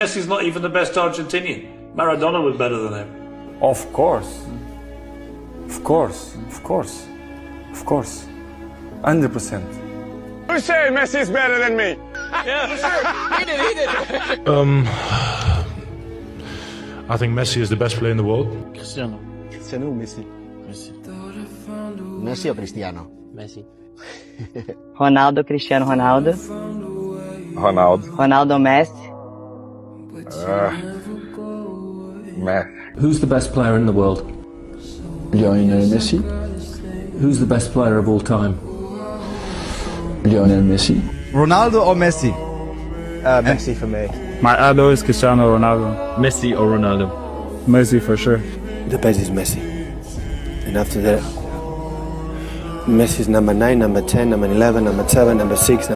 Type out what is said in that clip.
Messi's not even the best Argentinian. Maradona was better than him. Of course. Of course. Of course. Of course. 100%. Who say Messi's better than me? Yeah, for sure. He did. I think Messi is the best player in the world. Cristiano. Cristiano o Messi? Messi. Messi o Cristiano? Messi. Ronaldo, Cristiano Ronaldo. Ronaldo. Ronaldo, Messi. Messi. Who's the best player in the world? Lionel Messi. Who's the best player of all time? Lionel Messi. Ronaldo or Messi? Messi for me. My idol is Cristiano Ronaldo. Messi or Ronaldo? Messi for sure. The best is Messi. And after that, Messi is number 9, number 10, number 11, number 7, number 6.